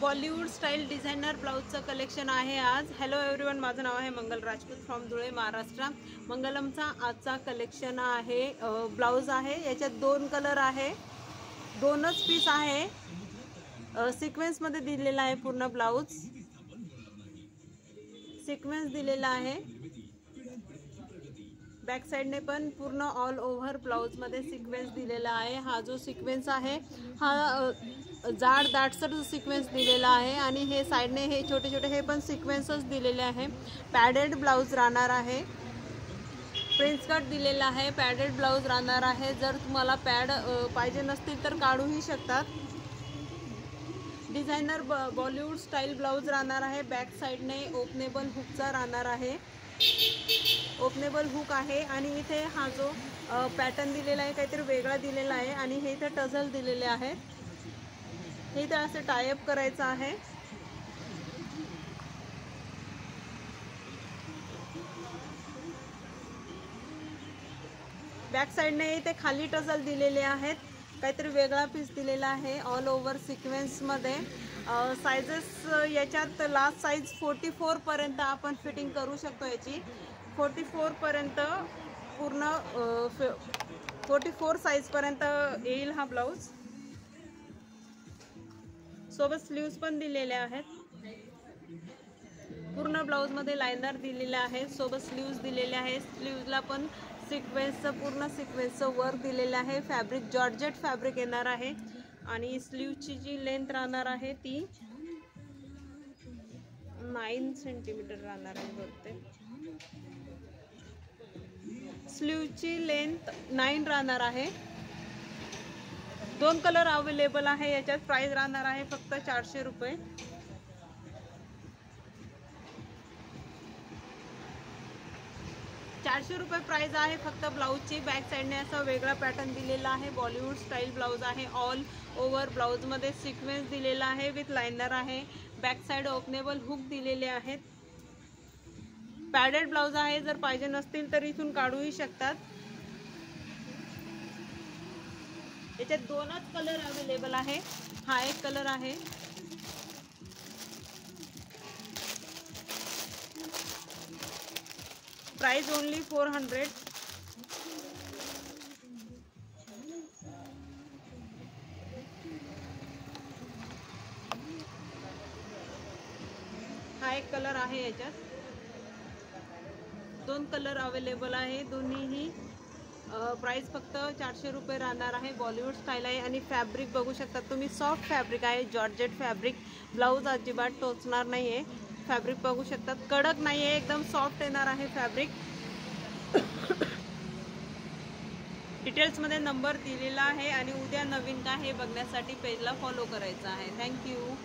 Bollywood style designer ब्लाऊजचं collection आहे आज। Hello everyone, माझं नाव आहे मंगल राजपूत फ्रॉम धुळे महाराष्ट्र। मंगलमचा आजचा कलेक्शन आहे ब्लाऊज आहे। याच्यात दोन कलर आहे, दोनच पीस आहे। सिक्वेन्स मध्ये दिलेला आहे पूर्ण ब्लाऊज, सिक्वेन्स दिलेला आहे। बॅक साइडने पण पूर्ण ऑल ओव्हर ब्लाऊज मध्ये सिक्वेन्स दिलेला आहे। हा जो सिक्वेन्स आहे हा जाड दाटसर सिक्वेन्स दिलेला आहे आणि हे साइडने हे छोटे छोटे हे पण सिक्वेन्सच दिलेले आहे। पॅडेड ब्लाऊज राहणार आहे, प्रिन्स कट दिलेला आहे, पॅडेड ब्लाऊज राहणार आहे। जर तुम्हाला पॅड पाहिजे नसतील तर काढूही शकतात। डिझायनर बॉलिवूड स्टाईल ब्लाऊज राहणार आहे। बॅक साइडने ओपनेबल हुकचा राहणार आहे, ओपनेबल हुक आहे आणि इथे हा जो पॅटर्न दिलेला आहे काहीतरी वेगळा दिलेला आहे आणि हे इथे टझल दिलेले आहेत। हे इथे असे टायअप करायचं आहे। बॅक साइडने इथे खाली टझल दिलेले आहेत, काहीतरी वेगळा पीस दिलेला आहे ऑल ओव्हर सिक्वेन्स मध्ये। साइजेस याच्यात लास्ट साइज 44 पर्यंत आपण फिटिंग करू शकतो। याची 44 पर्यंत पूर्ण 44 साइज पर्यंत येईल हा ब्लाऊज। सोबत स्लीव्स पण दिलेले आहेत। पूर्ण ब्लाऊज मध्ये लाइनर दिलेले आहे, सोबत स्लीव्स दिलेले आहे। स्लीव्सला पण सिक्वेन्सचं पूर्ण सिक्वेन्सचं वर्क दिलेलं आहे। फॅब्रिक जॉर्जेट फॅब्रिक येणार आहे आणि स्लीवची जी लेंथ राहणार आहे ती 9 सेंटीमीटर राहणार आहे बहुतेक। स्लीवची लेंथ 9 राहणार आहे। दोन कलर अवेलेबल आहे याच्यात। प्राइस राहणार आहे फक्त 400 रुपये। प्राइस आहे फक्त ब्लाऊजची। बॅक साइडने असा वेगळा पॅटर्न दिलेला आहे, बॉलिवूड स्टाईल ब्लाऊज आहे। ऑल ओव्हर ब्लाऊज मध्ये सिक्वेन्स दिलेला आहे विथ लाइनर आहे। बॅक साइड ओपनेबल हुक दिलेले आहेत। पॅडेड ब्लाऊज आहे, जर पाहिजे नसतील तर इथून काढूही शकतात। याच्यात दोनच कलर अवेलेबल आहे, हा एक कलर आहे। Price only 400। हा एक कलर आहे, याच्यात दोन कलर अवेलेबल आहे। दोन्हीही प्राइस फक्त 400 रुपये राहणार आहे। बॉलिवूड स्टाईल आहे आणि फॅब्रिक बघू शकता तुम्ही, सॉफ्ट फॅब्रिक आहे, जॉर्जेट फॅब्रिक। ब्लाऊज अजिबात टोचणार नाहीये। फॅब्रिक बघू शकतात, कडक नाहीये, एकदम सॉफ्ट येणार आहे फॅब्रिक। डिटेल्स मध्ये नंबर दिलेला आहे आणि उद्या नवीन काय हे बघण्यासाठी पेजला फॉलो करायचं आहे। थँक्यू।